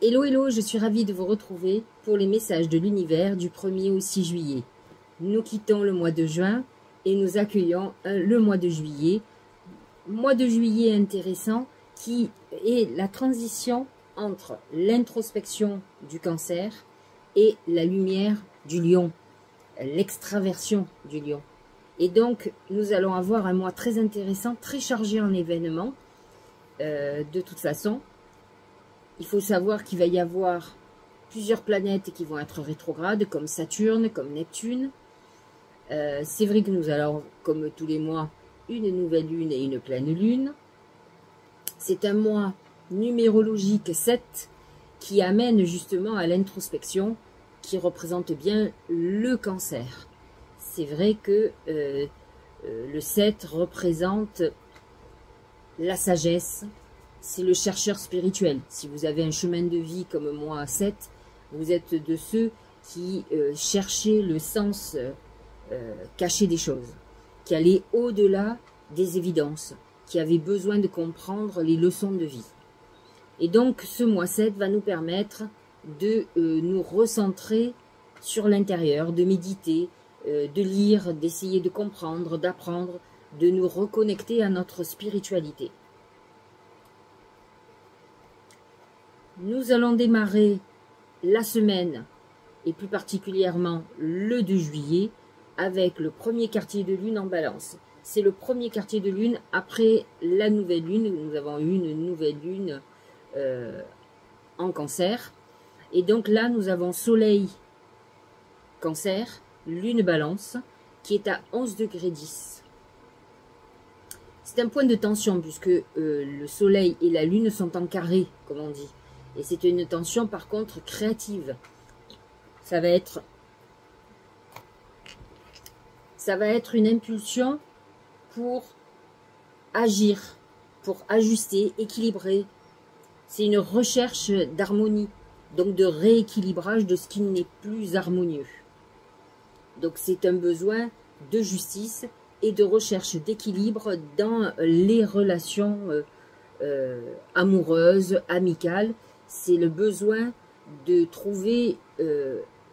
Hello, hello, je suis ravie de vous retrouver pour les messages de l'univers du 1er au 6 juillet. Nous quittons le mois de juin et nous accueillons le mois de juillet. Mois de juillet intéressant qui est la transition entre l'introspection du Cancer et la lumière du Lion, l'extraversion du Lion. Et donc, nous allons avoir un mois très intéressant, très chargé en événements. De toute façon, il faut savoir qu'il va y avoir plusieurs planètes qui vont être rétrogrades, comme Saturne, comme Neptune. C'est vrai que nous allons, comme tous les mois, une nouvelle lune et une pleine lune. C'est un mois numérologique 7 qui amène justement à l'introspection, qui représente bien le Cancer. C'est vrai que le 7 représente la sagesse, c'est le chercheur spirituel. Si vous avez un chemin de vie comme moi 7, vous êtes de ceux qui cherchaient le sens caché des choses, qui allaient au-delà des évidences, qui avaient besoin de comprendre les leçons de vie. Et donc ce mois 7 va nous permettre de nous recentrer sur l'intérieur, de méditer, de lire, d'essayer de comprendre, d'apprendre, de nous reconnecter à notre spiritualité. Nous allons démarrer la semaine, et plus particulièrement le 2 juillet, avec le premier quartier de lune en Balance. C'est le premier quartier de lune après la nouvelle lune. Nous avons eu une nouvelle lune en Cancer. Et donc là, nous avons Soleil Cancer, Lune Balance, qui est à 11 degrés 10. C'est un point de tension, puisque le Soleil et la Lune sont en carré, comme on dit. Et c'est une tension par contre créative. Ça va être une impulsion pour agir, pour ajuster, équilibrer. C'est une recherche d'harmonie, donc de rééquilibrage de ce qui n'est plus harmonieux. Donc c'est un besoin de justice et de recherche d'équilibre dans les relations amoureuses, amicales. C'est le besoin de trouver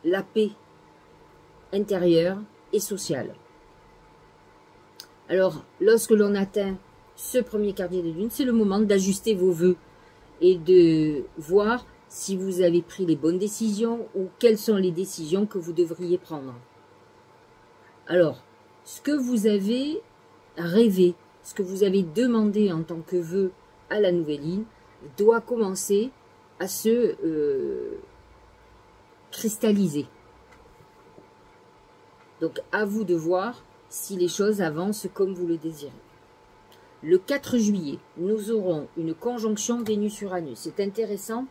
la paix intérieure et sociale. Alors, lorsque l'on atteint ce premier quartier de lune, c'est le moment d'ajuster vos vœux et de voir si vous avez pris les bonnes décisions ou quelles sont les décisions que vous devriez prendre. Alors, ce que vous avez rêvé, ce que vous avez demandé en tant que vœu à la nouvelle lune, doit commencer à se cristalliser. Donc à vous de voir si les choses avancent comme vous le désirez. Le 4 juillet, nous aurons une conjonction Vénus-Uranus. C'est intéressant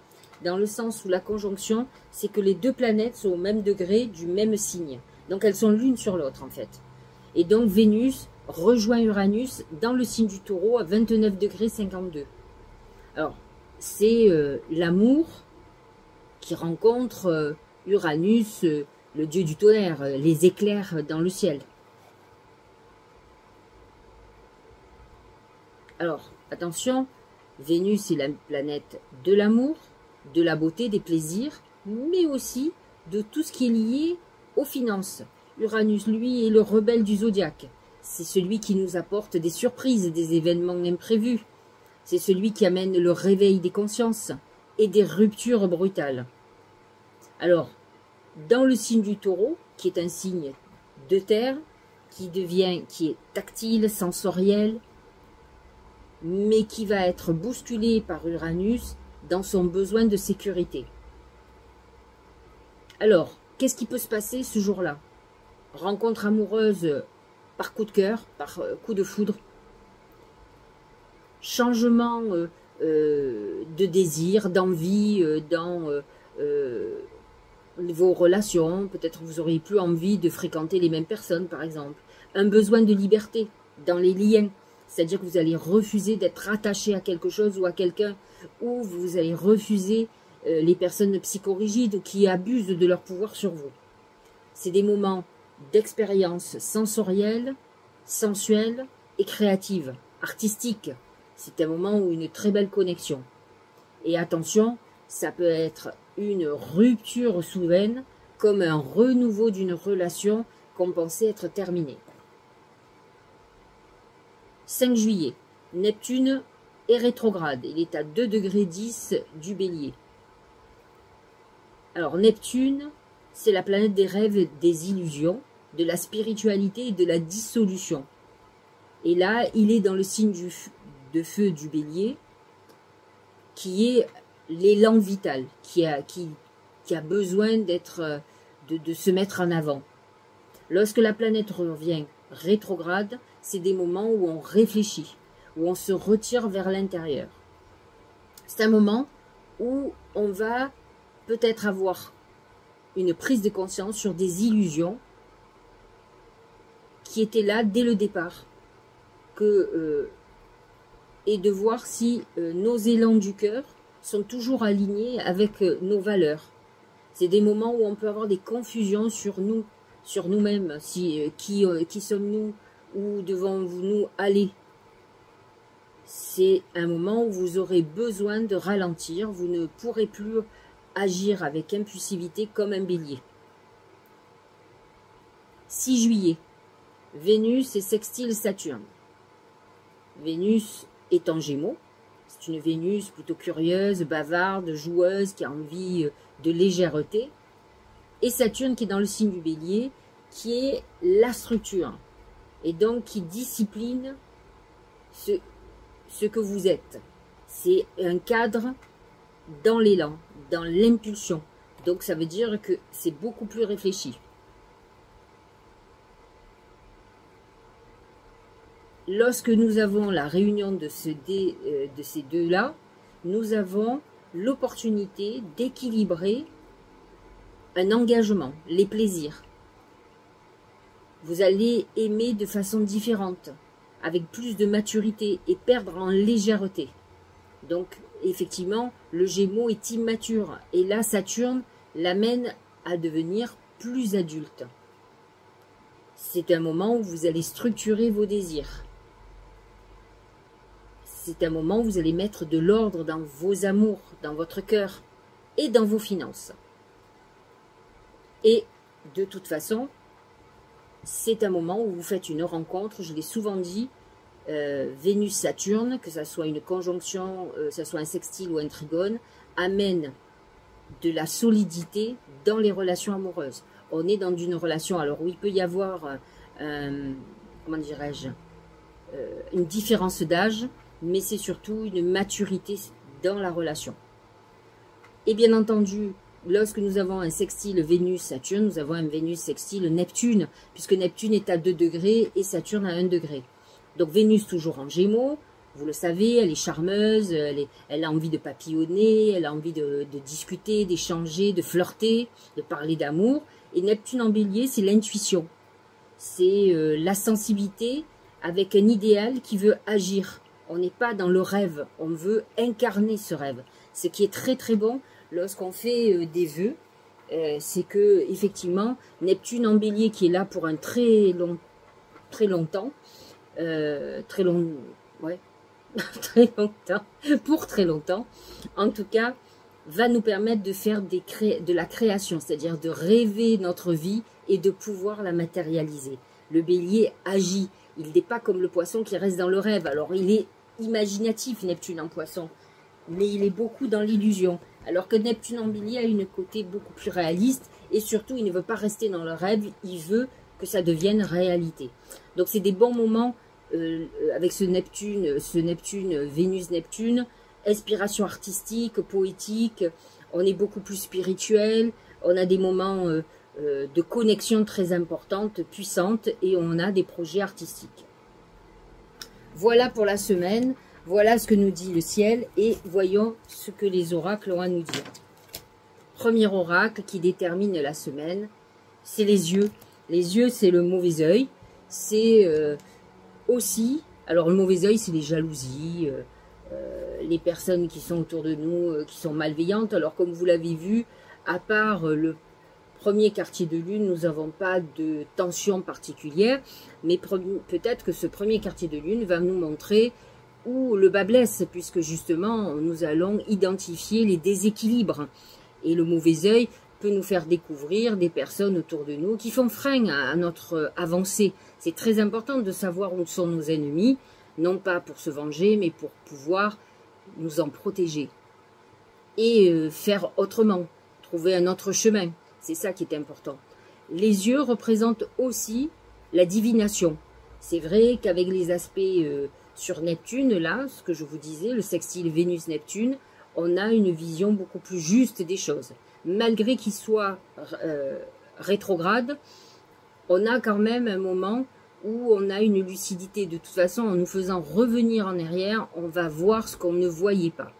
dans le sens où la conjonction, c'est que les deux planètes sont au même degré du même signe. Donc elles sont l'une sur l'autre en fait. Et donc Vénus rejoint Uranus dans le signe du Taureau à 29 degrés 52. Alors, c'est l'amour qui rencontre Uranus, le dieu du tonnerre, les éclairs dans le ciel. Alors, attention, Vénus est la planète de l'amour, de la beauté, des plaisirs, mais aussi de tout ce qui est lié aux finances. Uranus, lui, est le rebelle du zodiaque. C'est celui qui nous apporte des surprises, des événements imprévus. C'est celui qui amène le réveil des consciences et des ruptures brutales. Alors, dans le signe du Taureau, qui est un signe de terre, qui est tactile, sensoriel, mais qui va être bousculé par Uranus dans son besoin de sécurité. Alors, qu'est-ce qui peut se passer ce jour-là? Rencontre amoureuse par coup de cœur, par coup de foudre. Changement de désir, d'envie dans vos relations. Peut-être vous auriez plus envie de fréquenter les mêmes personnes, par exemple. Un besoin de liberté dans les liens. C'est-à-dire que vous allez refuser d'être attaché à quelque chose ou à quelqu'un, ou vous allez refuser les personnes psychorigides ou qui abusent de leur pouvoir sur vous. C'est des moments d'expérience sensorielle, sensuelle et créative, artistique. C'est un moment où une très belle connexion. Et attention, ça peut être une rupture soudaine, comme un renouveau d'une relation qu'on pensait être terminée. 5 juillet, Neptune est rétrograde, il est à 2 degrés 10 du Bélier. Alors Neptune, c'est la planète des rêves, des illusions, de la spiritualité et de la dissolution. Et là, il est dans le signe de feu du Bélier, qui est l'élan vital, qui a besoin de se mettre en avant. Lorsque la planète revient rétrograde, c'est des moments où on réfléchit, où on se retire vers l'intérieur. C'est un moment où on va peut-être avoir une prise de conscience sur des illusions qui étaient là dès le départ, et de voir si nos élans du cœur sont toujours alignés avec nos valeurs. C'est des moments où on peut avoir des confusions sur nous, sur nous-mêmes, qui sommes-nous, où devons-nous aller. C'est un moment où vous aurez besoin de ralentir, vous ne pourrez plus agir avec impulsivité comme un bélier. 6 juillet, Vénus est sextile Saturne. Vénus est en Gémeaux, c'est une Vénus plutôt curieuse, bavarde, joueuse, qui a envie de légèreté. Et Saturne qui est dans le signe du Bélier, qui est la structure, et donc qui discipline ce que vous êtes. C'est un cadre dans l'élan, dans l'impulsion. Donc ça veut dire que c'est beaucoup plus réfléchi. Lorsque nous avons la réunion de ces deux-là, nous avons l'opportunité d'équilibrer un engagement, les plaisirs. Vous allez aimer de façon différente, avec plus de maturité et perdre en légèreté. Donc, effectivement, le Gémeaux est immature. Et là, Saturne l'amène à devenir plus adulte. C'est un moment où vous allez structurer vos désirs. C'est un moment où vous allez mettre de l'ordre dans vos amours, dans votre cœur et dans vos finances. Et de toute façon, c'est un moment où vous faites une rencontre, je l'ai souvent dit, Vénus-Saturne, que ça soit une conjonction, que ça soit un sextile ou un trigone, amène de la solidité dans les relations amoureuses. On est dans une relation, alors où il peut y avoir, comment dirais-je, une différence d'âge, mais c'est surtout une maturité dans la relation. Et bien entendu, lorsque nous avons un sextile Vénus-Saturne, nous avons un Vénus sextile Neptune, puisque Neptune est à 2 degrés et Saturne à 1 degré. Donc Vénus toujours en Gémeaux, vous le savez, elle est charmeuse, elle a envie de papillonner, elle a envie de discuter, d'échanger, de flirter, de parler d'amour. Et Neptune en Bélier, c'est l'intuition, c'est la sensibilité avec un idéal qui veut agir. On n'est pas dans le rêve, on veut incarner ce rêve. Ce qui est très très bon lorsqu'on fait des vœux, c'est que effectivement Neptune en Bélier qui est là pour un très longtemps, pour très longtemps, en tout cas, va nous permettre de faire de la création, c'est-à-dire de rêver notre vie et de pouvoir la matérialiser. Le Bélier agit, il n'est pas comme le Poisson qui reste dans le rêve. Alors il est imaginatif, Neptune en Poisson, mais il est beaucoup dans l'illusion. Alors que Neptune en Bélier a une côté beaucoup plus réaliste et surtout il ne veut pas rester dans le rêve, il veut que ça devienne réalité. Donc c'est des bons moments avec ce Neptune, Vénus-Neptune, inspiration artistique, poétique, on est beaucoup plus spirituel, on a des moments de connexion très importantes, puissantes, et on a des projets artistiques. Voilà pour la semaine, voilà ce que nous dit le ciel, et voyons ce que les oracles ont à nous dire. Premier oracle qui détermine la semaine, c'est les yeux. Les yeux, c'est le mauvais œil, c'est aussi, alors le mauvais œil, c'est les jalousies, les personnes qui sont autour de nous, qui sont malveillantes. Alors comme vous l'avez vu, à part le premier quartier de lune, nous n'avons pas de tension particulière, mais peut-être que ce premier quartier de lune va nous montrer où le bas blesse, puisque justement, nous allons identifier les déséquilibres. Et le mauvais œil peut nous faire découvrir des personnes autour de nous qui font frein à notre avancée. C'est très important de savoir où sont nos ennemis, non pas pour se venger, mais pour pouvoir nous en protéger. Et faire autrement, trouver un autre chemin. C'est ça qui est important. Les yeux représentent aussi la divination. C'est vrai qu'avec les aspects sur Neptune, là, ce que je vous disais, le sextile Vénus-Neptune, on a une vision beaucoup plus juste des choses. Malgré qu'il soit rétrograde, on a quand même un moment où on a une lucidité. De toute façon, en nous faisant revenir en arrière, on va voir ce qu'on ne voyait pas.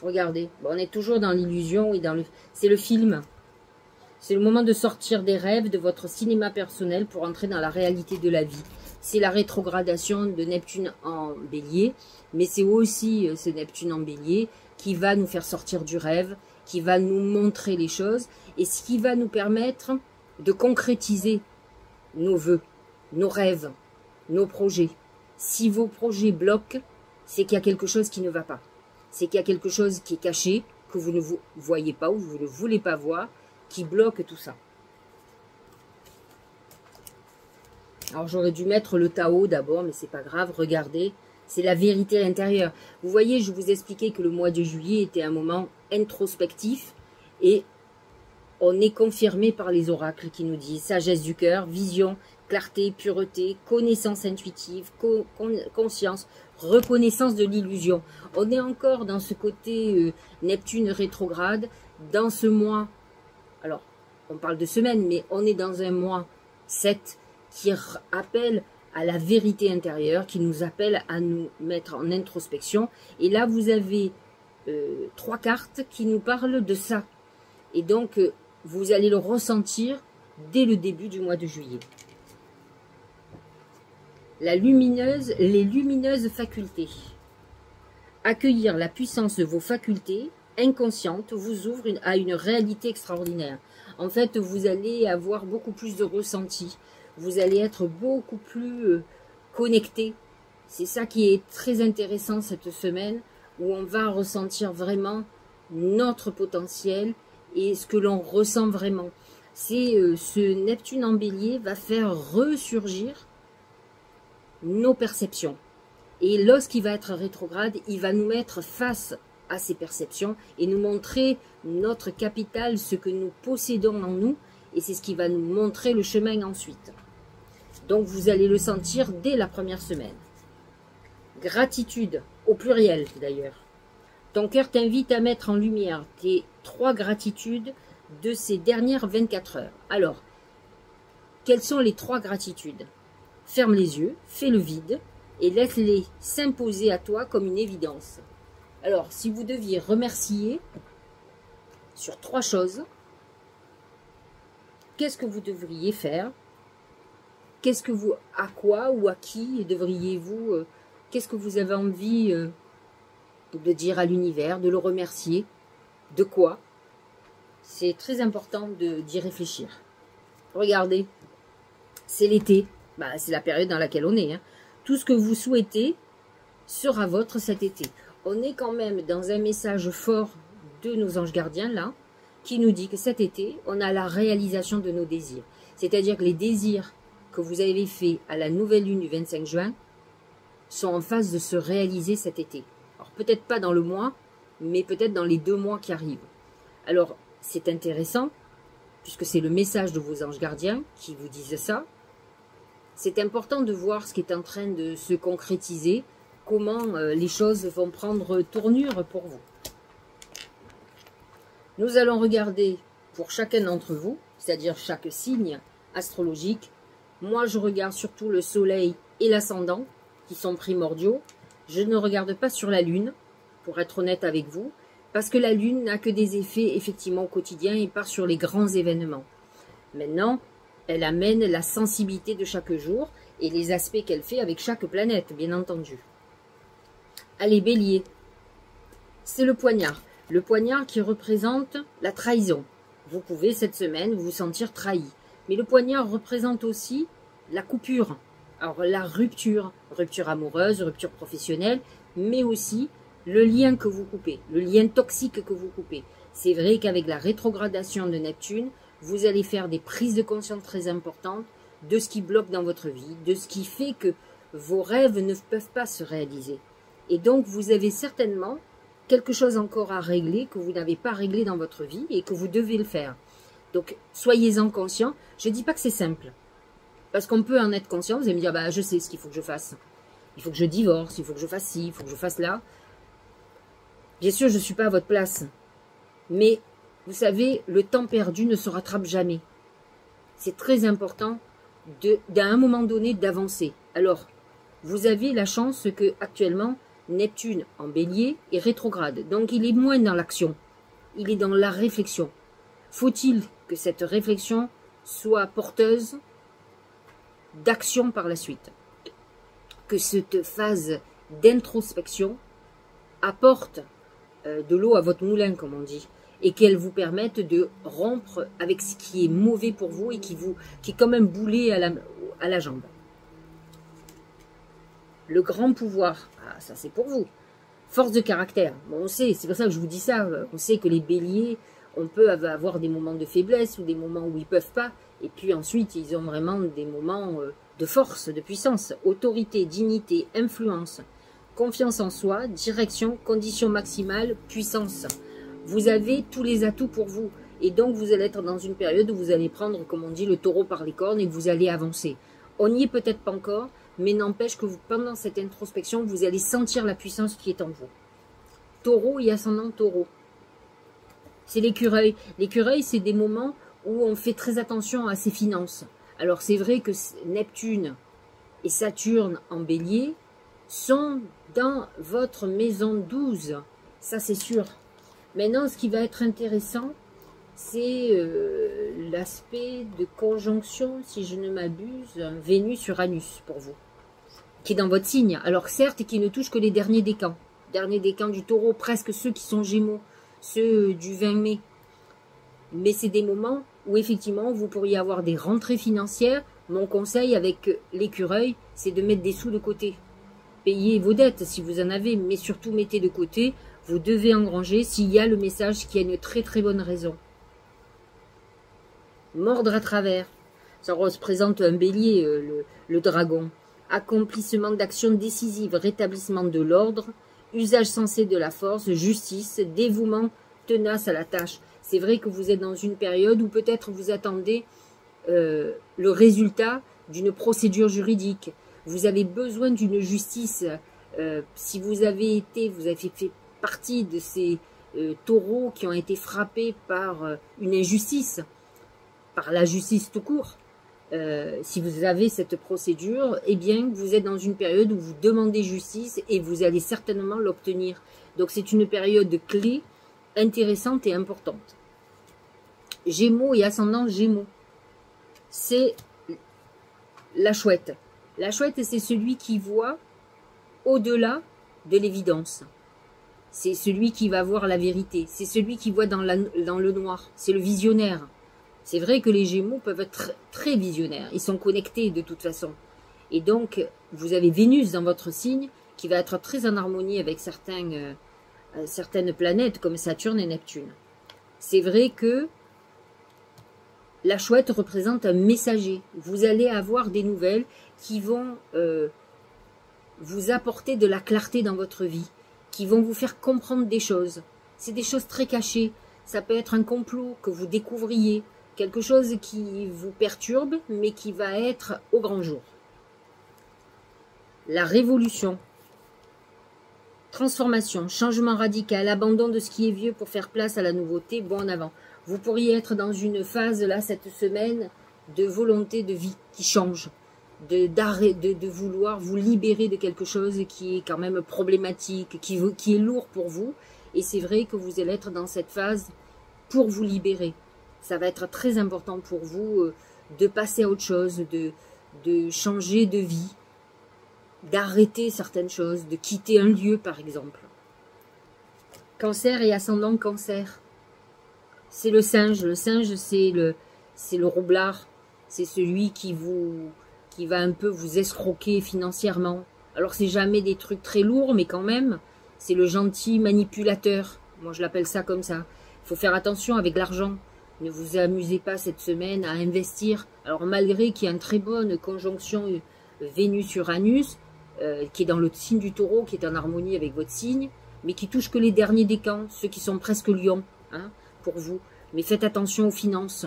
Regardez, bon, on est toujours dans l'illusion et dans le... C'est le film. C'est le moment de sortir des rêves, de votre cinéma personnel pour entrer dans la réalité de la vie. C'est la rétrogradation de Neptune en Bélier, mais c'est aussi ce Neptune en Bélier qui va nous faire sortir du rêve, qui va nous montrer les choses et ce qui va nous permettre de concrétiser nos vœux, nos rêves, nos projets. Si vos projets bloquent, c'est qu'il y a quelque chose qui ne va pas. C'est qu'il y a quelque chose qui est caché, que vous ne voyez pas ou vous ne voulez pas voir, qui bloque tout ça. Alors j'aurais dû mettre le Tao d'abord, mais c'est pas grave, regardez, c'est la vérité intérieure. Vous voyez, je vous expliquais que le mois de juillet était un moment introspectif et on est confirmé par les oracles qui nous disent sagesse du cœur, vision, clarté, pureté, connaissance intuitive, conscience, reconnaissance de l'illusion. On est encore dans ce côté Neptune rétrograde, dans ce mois, alors on parle de semaine, mais on est dans un mois 7 qui appelle à la vérité intérieure, qui nous appelle à nous mettre en introspection. Et là, vous avez 3 cartes qui nous parlent de ça. Et donc, vous allez le ressentir dès le début du mois de juillet. Les lumineuses facultés. Accueillir la puissance de vos facultés inconscientes vous ouvre à une réalité extraordinaire. En fait, vous allez avoir beaucoup plus de ressenti. Vous allez être beaucoup plus connecté. C'est ça qui est très intéressant cette semaine, où on va ressentir vraiment notre potentiel et ce que l'on ressent vraiment. C'est ce Neptune en Bélier va faire ressurgir nos perceptions. Et lorsqu'il va être rétrograde, il va nous mettre face à ces perceptions et nous montrer notre capital, ce que nous possédons en nous, et c'est ce qui va nous montrer le chemin ensuite. Donc vous allez le sentir dès la première semaine. Gratitude, au pluriel d'ailleurs. Ton cœur t'invite à mettre en lumière tes 3 gratitudes de ces dernières 24 heures. Alors, quelles sont les 3 gratitudes? Ferme les yeux, fais le vide et laisse-les s'imposer à toi comme une évidence. Alors, si vous deviez remercier sur 3 choses, qu'est-ce que vous devriez faire? Qu'est-ce que vous, à quoi ou à qui devriez-vous, qu'est-ce que vous avez envie de dire à l'univers, de le remercier? De quoi? C'est très important d'y réfléchir. Regardez, c'est l'été, bah, c'est la période dans laquelle on est. Hein. Tout ce que vous souhaitez sera vôtre cet été. On est quand même dans un message fort de nos anges gardiens là, qui nous dit que cet été, on a la réalisation de nos désirs. C'est-à-dire que les désirs que vous avez faits à la nouvelle lune du 25 juin sont en phase de se réaliser cet été. Alors peut-être pas dans le mois, mais peut-être dans les 2 mois qui arrivent. Alors c'est intéressant, puisque c'est le message de vos anges gardiens qui vous disent ça. C'est important de voir ce qui est en train de se concrétiser, comment les choses vont prendre tournure pour vous. Nous allons regarder pour chacun d'entre vous, c'est-à-dire chaque signe astrologique. Moi, je regarde surtout le soleil et l'ascendant, qui sont primordiaux. Je ne regarde pas sur la lune, pour être honnête avec vous, parce que la lune n'a que des effets effectivement quotidiens et pas sur les grands événements. Maintenant, elle amène la sensibilité de chaque jour et les aspects qu'elle fait avec chaque planète, bien entendu. Allez, Bélier, c'est le poignard. Le poignard qui représente la trahison. Vous pouvez cette semaine vous sentir trahi. Mais le poignard représente aussi la coupure. Alors la rupture, rupture amoureuse, rupture professionnelle, mais aussi le lien que vous coupez, le lien toxique que vous coupez. C'est vrai qu'avec la rétrogradation de Neptune, vous allez faire des prises de conscience très importantes de ce qui bloque dans votre vie, de ce qui fait que vos rêves ne peuvent pas se réaliser. Et donc vous avez certainement quelque chose encore à régler que vous n'avez pas réglé dans votre vie et que vous devez le faire. Donc soyez-en conscient. Je ne dis pas que c'est simple. Parce qu'on peut en être conscient, vous allez me dire, bah, je sais ce qu'il faut que je fasse. Il faut que je divorce, il faut que je fasse ci, il faut que je fasse là. Bien sûr, je ne suis pas à votre place. Mais, vous savez, le temps perdu ne se rattrape jamais. C'est très important, à un moment donné, d'avancer. Alors, vous avez la chance que, actuellement, Neptune en bélier est rétrograde. Donc, il est moins dans l'action. Il est dans la réflexion. Faut-il que cette réflexion soit porteuse d'action par la suite, que cette phase d'introspection apporte de l'eau à votre moulin, comme on dit, et qu'elle vous permette de rompre avec ce qui est mauvais pour vous et qui est comme un boulet à la jambe. Le grand pouvoir, ah, ça c'est pour vous. Force de caractère, bon, on sait, c'est pour ça que je vous dis ça, on sait que les béliers, on peut avoir des moments de faiblesse ou des moments où ils ne peuvent pas. Et puis ensuite, ils ont vraiment des moments de force, de puissance, autorité, dignité, influence, confiance en soi, direction, condition maximale, puissance. Vous avez tous les atouts pour vous. Et donc, vous allez être dans une période où vous allez prendre, comme on dit, le taureau par les cornes et que vous allez avancer. On n'y est peut-être pas encore, mais n'empêche que pendant cette introspection, vous allez sentir la puissance qui est en vous. Taureau et ascendant taureau. C'est l'écureuil. L'écureuil, c'est des moments où on fait très attention à ses finances. Alors c'est vrai que Neptune et Saturne en bélier sont dans votre maison 12. Ça c'est sûr. Maintenant, ce qui va être intéressant, c'est l'aspect de conjonction, si je ne m'abuse, Vénus-Uranus pour vous, qui est dans votre signe. Alors certes, qui ne touche que les derniers décans. Derniers décans du taureau, presque ceux qui sont gémeaux, ceux du 20 mai. Mais c'est des moments où effectivement vous pourriez avoir des rentrées financières. Mon conseil avec l'écureuil, c'est de mettre des sous de côté. Payez vos dettes si vous en avez, mais surtout mettez de côté. Vous devez engranger s'il y a le message qui a une très très bonne raison. Mordre à travers. Ça représente un bélier, le dragon. Accomplissement d'actions décisives, rétablissement de l'ordre, usage sensé de la force, justice, dévouement tenace à la tâche. C'est vrai que vous êtes dans une période où peut-être vous attendez le résultat d'une procédure juridique. Vous avez besoin d'une justice. Si vous avez fait partie de ces taureaux qui ont été frappés par une injustice, par la justice tout court, si vous avez cette procédure, eh bien, vous êtes dans une période où vous demandez justice et vous allez certainement l'obtenir. Donc, c'est une période clé, intéressante et importante. Gémeaux et ascendant Gémeaux, c'est la chouette. La chouette, c'est celui qui voit au-delà de l'évidence. C'est celui qui va voir la vérité. C'est celui qui voit dans le noir. C'est le visionnaire. C'est vrai que les Gémeaux peuvent être très visionnaires. Ils sont connectés de toute façon. Et donc, vous avez Vénus dans votre signe qui va être très en harmonie avec certaines planètes comme Saturne et Neptune. C'est vrai que la chouette représente un messager. Vous allez avoir des nouvelles qui vont vous apporter de la clarté dans votre vie, qui vont vous faire comprendre des choses. C'est des choses très cachées. Ça peut être un complot que vous découvriez, quelque chose qui vous perturbe, mais qui va être au grand jour. La révolution. Transformation, changement radical, abandon de ce qui est vieux pour faire place à la nouveauté, bon en avant. Vous pourriez être dans une phase, là, cette semaine, de volonté de vie qui change, de vouloir vous libérer de quelque chose qui est quand même problématique, qui est lourd pour vous. Et c'est vrai que vous allez être dans cette phase pour vous libérer. Ça va être très important pour vous de passer à autre chose, de changer de vie, d'arrêter certaines choses, de quitter un lieu par exemple. Cancer et ascendant Cancer. C'est le singe. Le singe, c'est le roublard. C'est celui qui qui va un peu vous escroquer financièrement. Alors c'est jamais des trucs très lourds, mais quand même, c'est le gentil manipulateur. Moi je l'appelle ça comme ça. Il faut faire attention avec l'argent. Ne vous amusez pas cette semaine à investir. Alors malgré qu'il y a une très bonne conjonction Vénus-Uranus, qui est dans le signe du Taureau, qui est en harmonie avec votre signe, mais qui touche que les derniers décans, ceux qui sont presque lions, hein, pour vous. Mais faites attention aux finances.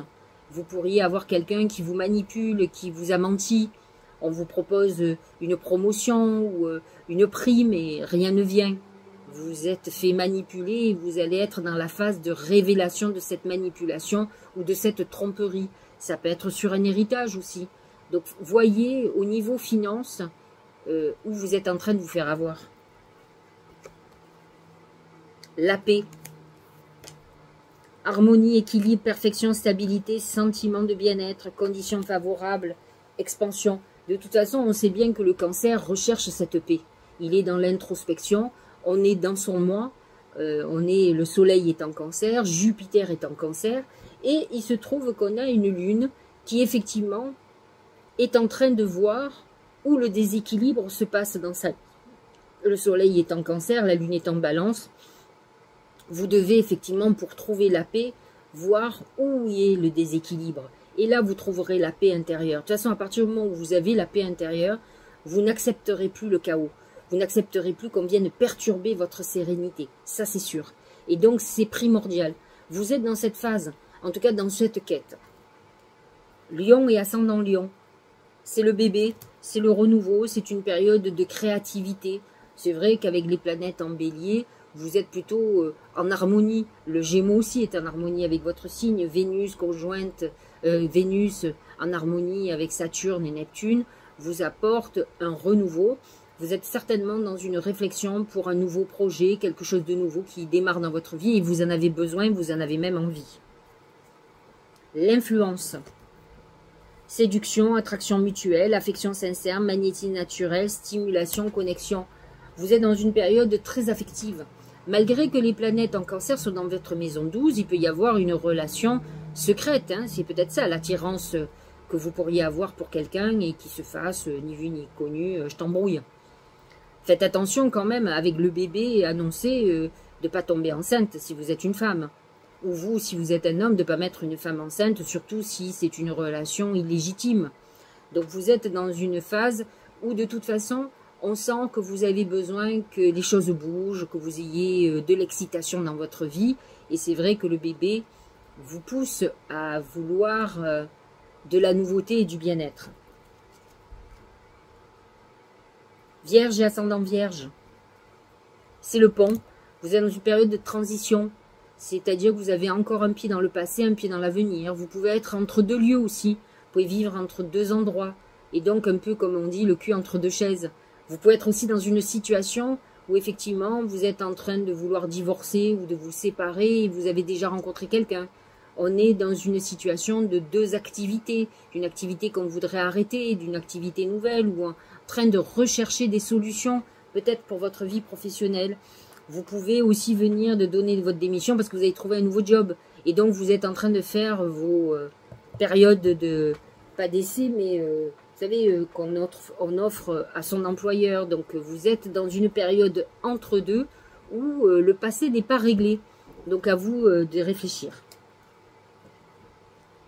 Vous pourriez avoir quelqu'un qui vous manipule, qui vous a menti. On vous propose une promotion ou une prime et rien ne vient. Vous êtes fait manipuler et vous allez être dans la phase de révélation de cette manipulation ou de cette tromperie. Ça peut être sur un héritage aussi. Donc voyez au niveau finance où vous êtes en train de vous faire avoir. La paix. Harmonie, équilibre, perfection, stabilité, sentiment de bien-être, conditions favorables, expansion. De toute façon, on sait bien que le cancer recherche cette paix. Il est dans l'introspection, on est dans son moi, le soleil est en cancer, Jupiter est en cancer, et il se trouve qu'on a une lune qui effectivement est en train de voir où le déséquilibre se passe dans sa vie. Le soleil est en cancer, la lune est en balance. Vous devez effectivement, pour trouver la paix, voir où est le déséquilibre. Et là, vous trouverez la paix intérieure. De toute façon, à partir du moment où vous avez la paix intérieure, vous n'accepterez plus le chaos. Vous n'accepterez plus qu'on vienne perturber votre sérénité. Ça, c'est sûr. Et donc, c'est primordial. Vous êtes dans cette phase, en tout cas dans cette quête. Lion et ascendant Lion. C'est le bébé, c'est le renouveau, c'est une période de créativité. C'est vrai qu'avec les planètes en bélier, vous êtes plutôt en harmonie. Le Gémeaux aussi est en harmonie avec votre signe. Vénus conjointe, Vénus en harmonie avec Saturne et Neptune vous apporte un renouveau. Vous êtes certainement dans une réflexion pour un nouveau projet, quelque chose de nouveau qui démarre dans votre vie et vous en avez besoin, vous en avez même envie. L'influence. Séduction, attraction mutuelle, affection sincère, magnétisme naturel, stimulation, connexion. Vous êtes dans une période très affective. Malgré que les planètes en cancer sont dans votre maison 12, il peut y avoir une relation secrète. Hein. C'est peut-être ça, l'attirance que vous pourriez avoir pour quelqu'un et qui se fasse ni vu ni connu, je t'embrouille. Faites attention quand même avec le bébé annoncé de ne pas tomber enceinte si vous êtes une femme. Ou vous, si vous êtes un homme, de ne pas mettre une femme enceinte, surtout si c'est une relation illégitime. Donc vous êtes dans une phase où de toute façon, on sent que vous avez besoin que les choses bougent, que vous ayez de l'excitation dans votre vie. Et c'est vrai que le bébé vous pousse à vouloir de la nouveauté et du bien-être. Vierge et ascendant Vierge. C'est le pont. Vous êtes dans une période de transition. C'est-à-dire que vous avez encore un pied dans le passé, un pied dans l'avenir. Vous pouvez être entre deux lieux aussi. Vous pouvez vivre entre deux endroits. Et donc un peu comme on dit, le cul entre deux chaises. Vous pouvez être aussi dans une situation où effectivement vous êtes en train de vouloir divorcer ou de vous séparer et vous avez déjà rencontré quelqu'un. On est dans une situation de deux activités. D'une activité qu'on voudrait arrêter, d'une activité nouvelle ou en train de rechercher des solutions peut-être pour votre vie professionnelle. Vous pouvez aussi venir de donner votre démission parce que vous avez trouvé un nouveau job. Et donc, vous êtes en train de faire vos périodes de, pas d'essai, mais vous savez, qu'on offre à son employeur. Donc, vous êtes dans une période entre deux où le passé n'est pas réglé. Donc, à vous de réfléchir.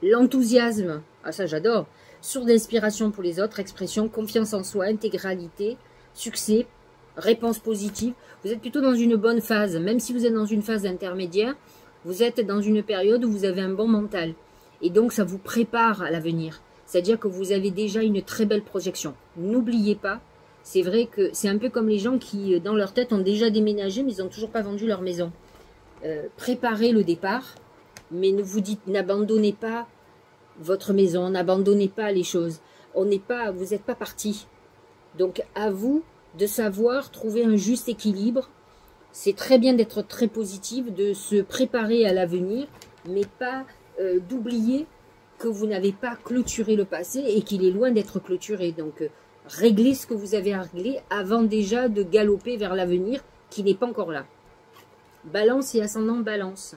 L'enthousiasme, ah ça j'adore. Source d'inspiration pour les autres, expression, confiance en soi, intégralité, succès, réponse positive. Vous êtes plutôt dans une bonne phase. Même si vous êtes dans une phase intermédiaire, vous êtes dans une période où vous avez un bon mental. Et donc, ça vous prépare à l'avenir. C'est-à-dire que vous avez déjà une très belle projection. N'oubliez pas, c'est vrai que c'est un peu comme les gens qui, dans leur tête, ont déjà déménagé, mais ils n'ont toujours pas vendu leur maison. Préparez le départ, mais ne vous dites, n'abandonnez pas votre maison, n'abandonnez pas les choses. Vous n'êtes pas parti. Donc, à vous de savoir trouver un juste équilibre. C'est très bien d'être très positif, de se préparer à l'avenir, mais pas d'oublier que vous n'avez pas clôturé le passé et qu'il est loin d'être clôturé. Donc, réglez ce que vous avez à régler avant déjà de galoper vers l'avenir qui n'est pas encore là. Balance et ascendant Balance.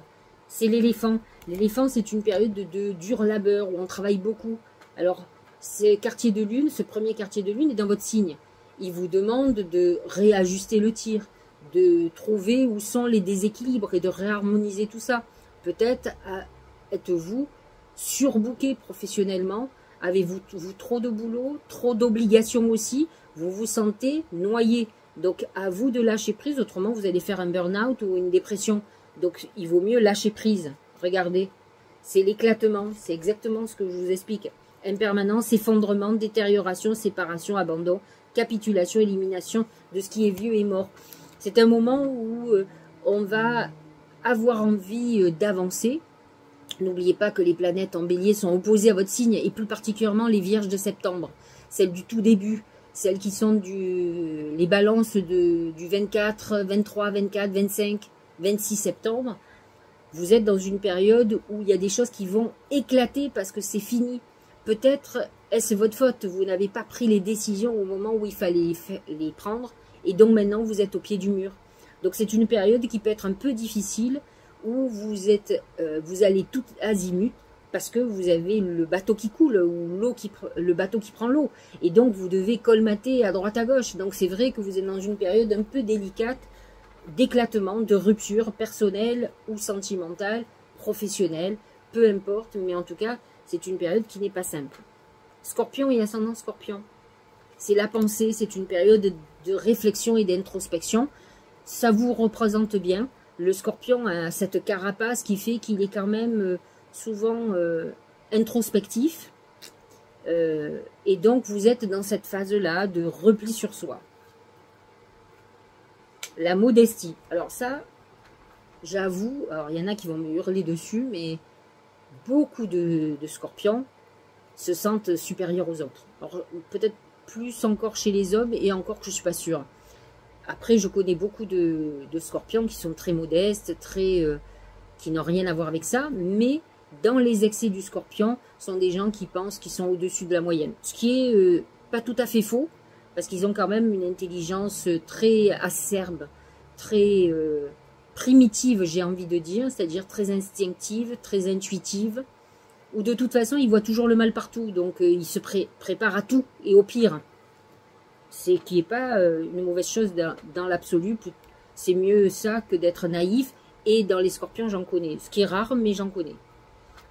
C'est l'éléphant. L'éléphant, c'est une période de dur labeur où on travaille beaucoup. Alors, ce quartier de lune, ce premier quartier de lune est dans votre signe. Il vous demande de réajuster le tir, de trouver où sont les déséquilibres et de réharmoniser tout ça. Peut-être êtes-vous surbooké professionnellement, avez-vous trop de boulot, trop d'obligations aussi, vous vous sentez noyé. Donc à vous de lâcher prise, autrement vous allez faire un burn-out ou une dépression. Donc il vaut mieux lâcher prise. Regardez, c'est l'éclatement, c'est exactement ce que je vous explique. Impermanence, effondrement, détérioration, séparation, abandon, capitulation, élimination de ce qui est vieux et mort. C'est un moment où on va avoir envie d'avancer. N'oubliez pas que les planètes en bélier sont opposées à votre signe, et plus particulièrement les vierges de septembre, celles du tout début, celles qui sont les balances du 24, 23, 24, 25, 26 septembre. Vous êtes dans une période où il y a des choses qui vont éclater parce que c'est fini. Peut-être est-ce votre faute, vous n'avez pas pris les décisions au moment où il fallait les prendre, et donc maintenant vous êtes au pied du mur. Donc c'est une période qui peut être un peu difficile, où vous allez tout azimut, parce que vous avez le bateau qui coule, ou le bateau qui prend l'eau, et donc vous devez colmater à droite à gauche. Donc c'est vrai que vous êtes dans une période un peu délicate, d'éclatement, de rupture personnelle ou sentimentale, professionnelle, peu importe, mais en tout cas, c'est une période qui n'est pas simple. Scorpion et ascendant Scorpion, c'est la pensée, c'est une période de réflexion et d'introspection. Ça vous représente bien. Le Scorpion a cette carapace qui fait qu'il est quand même souvent introspectif. Et donc, vous êtes dans cette phase-là de repli sur soi. La modestie. Alors ça, j'avoue, alors il y en a qui vont me hurler dessus, mais beaucoup de Scorpions se sentent supérieurs aux autres. Alors peut-être plus encore chez les hommes, et encore que je ne suis pas sûre. Après, je connais beaucoup de Scorpions qui sont très modestes, qui n'ont rien à voir avec ça, mais dans les excès du Scorpion, sont des gens qui pensent qu'ils sont au-dessus de la moyenne. Ce qui est pas tout à fait faux, parce qu'ils ont quand même une intelligence très acerbe, très primitive, j'ai envie de dire, c'est-à-dire très instinctive, très intuitive, où de toute façon, ils voient toujours le mal partout, donc ils se préparent à tout, et au pire. C'est qui n'est pas une mauvaise chose dans l'absolu, c'est mieux ça que d'être naïf, et dans les Scorpions, j'en connais, ce qui est rare, mais j'en connais.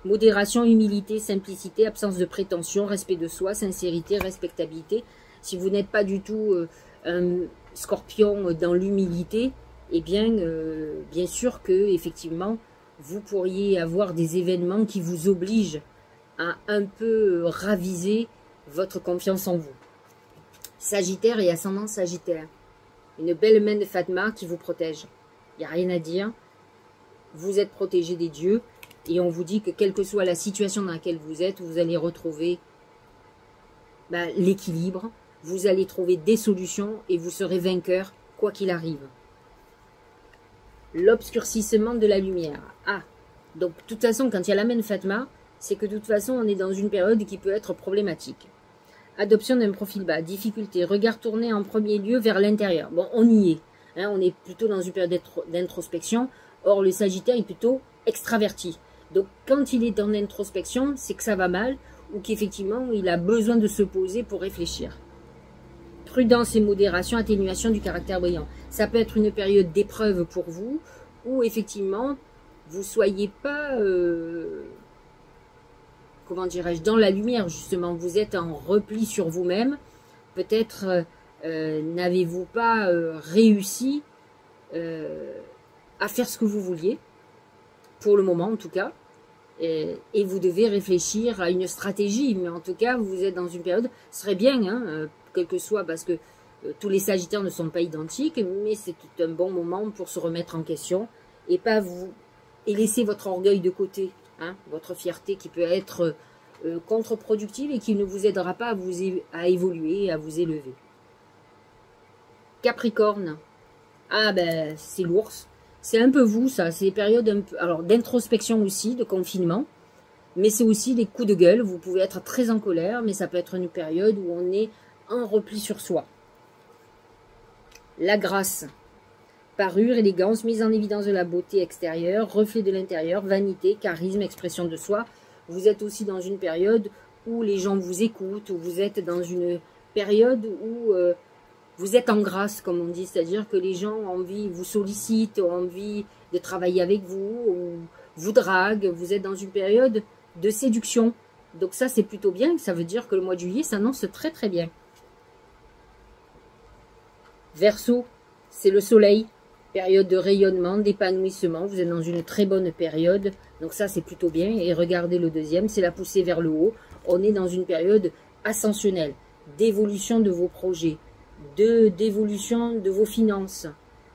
Modération, humilité, simplicité, absence de prétention, respect de soi, sincérité, respectabilité. Si vous n'êtes pas du tout un Scorpion dans l'humilité, eh bien, bien sûr que effectivement, vous pourriez avoir des événements qui vous obligent à un peu raviser votre confiance en vous. Sagittaire et ascendant Sagittaire. Une belle main de Fatma qui vous protège. Il n'y a rien à dire. Vous êtes protégé des dieux. Et on vous dit que quelle que soit la situation dans laquelle vous êtes, vous allez retrouver l'équilibre. Vous allez trouver des solutions et vous serez vainqueur, quoi qu'il arrive. L'obscurcissement de la lumière. Ah, donc de toute façon, quand il y a la main de Fatma, c'est que de toute façon, on est dans une période qui peut être problématique. Adoption d'un profil bas, difficulté, regard tourné en premier lieu vers l'intérieur. Bon, on y est. Hein, on est plutôt dans une période d'introspection. Or, le Sagittaire est plutôt extraverti. Donc, quand il est en introspection, c'est que ça va mal ou qu'effectivement, il a besoin de se poser pour réfléchir. Prudence et modération, atténuation du caractère brillant. Ça peut être une période d'épreuve pour vous où effectivement, vous ne soyez pas... comment dirais-je, dans la lumière justement, vous êtes en repli sur vous-même, peut-être n'avez-vous pas réussi à faire ce que vous vouliez, pour le moment en tout cas, et vous devez réfléchir à une stratégie, mais en tout cas vous êtes dans une période, ce serait bien, hein, quel que soit, parce que tous les Sagittaires ne sont pas identiques, mais c'est un bon moment pour se remettre en question, et pas laisser votre orgueil de côté. Hein, votre fierté qui peut être contre-productive et qui ne vous aidera pas à évoluer, à vous élever. Capricorne. Ah ben, c'est l'ours. C'est un peu vous, ça. C'est des périodes un peu, alors d'introspection aussi, de confinement. Mais c'est aussi des coups de gueule. Vous pouvez être très en colère, mais ça peut être une période où on est en repli sur soi. La grâce. Parure, élégance, mise en évidence de la beauté extérieure, reflet de l'intérieur, vanité, charisme, expression de soi. Vous êtes aussi dans une période où les gens vous écoutent, où vous êtes dans une période où vous êtes en grâce, comme on dit, c'est-à-dire que les gens ont envie, vous sollicitent, ont envie de travailler avec vous, ou vous draguent, vous êtes dans une période de séduction. Donc ça, c'est plutôt bien, ça veut dire que le mois de juillet s'annonce très très bien. Verseau, c'est le soleil, période de rayonnement, d'épanouissement, vous êtes dans une très bonne période, donc ça c'est plutôt bien. Et regardez le deuxième, c'est la poussée vers le haut, on est dans une période ascensionnelle, d'évolution de vos projets, d'évolution de vos finances,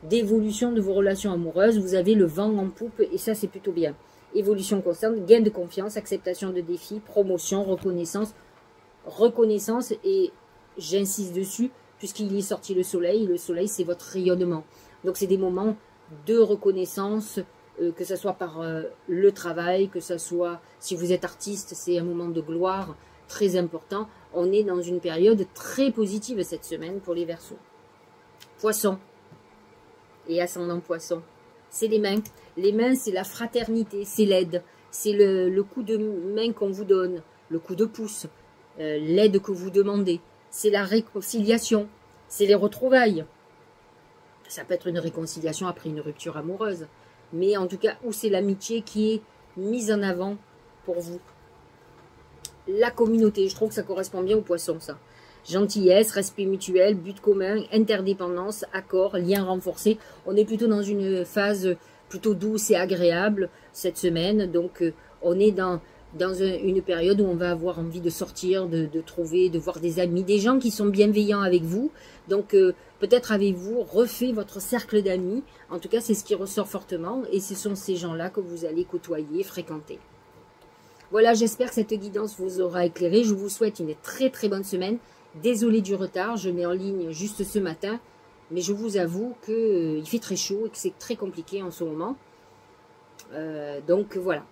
d'évolution de vos relations amoureuses, vous avez le vent en poupe et ça c'est plutôt bien. Évolution constante, gain de confiance, acceptation de défis, promotion, reconnaissance et j'insiste dessus puisqu'il est sorti le soleil c'est votre rayonnement. Donc c'est des moments de reconnaissance, que ce soit par le travail, que ce soit si vous êtes artiste, c'est un moment de gloire très important. On est dans une période très positive cette semaine pour les Verseaux. Poisson et ascendant Poisson, c'est les mains. Les mains, c'est la fraternité, c'est l'aide, c'est le coup de main qu'on vous donne, le coup de pouce, l'aide que vous demandez. C'est la réconciliation, c'est les retrouvailles. Ça peut être une réconciliation après une rupture amoureuse, mais en tout cas, où c'est l'amitié qui est mise en avant pour vous. La communauté, je trouve que ça correspond bien aux Poissons, ça. Gentillesse, respect mutuel, but commun, interdépendance, accord, lien renforcé. On est plutôt dans une phase plutôt douce et agréable cette semaine. Donc, on est dans une période où on va avoir envie de sortir, de trouver, de voir des amis, des gens qui sont bienveillants avec vous. Donc, peut-être avez-vous refait votre cercle d'amis. En tout cas, c'est ce qui ressort fortement. Et ce sont ces gens-là que vous allez côtoyer, fréquenter. Voilà, j'espère que cette guidance vous aura éclairé. Je vous souhaite une très très bonne semaine. Désolée du retard, je mets en ligne juste ce matin. Mais je vous avoue qu'il fait très chaud et que c'est très compliqué en ce moment. Donc voilà.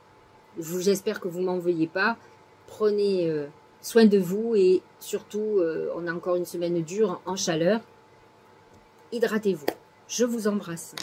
J'espère que vous ne m'en veuillez pas. Prenez soin de vous et surtout, on a encore une semaine dure en chaleur. Hydratez-vous. Je vous embrasse.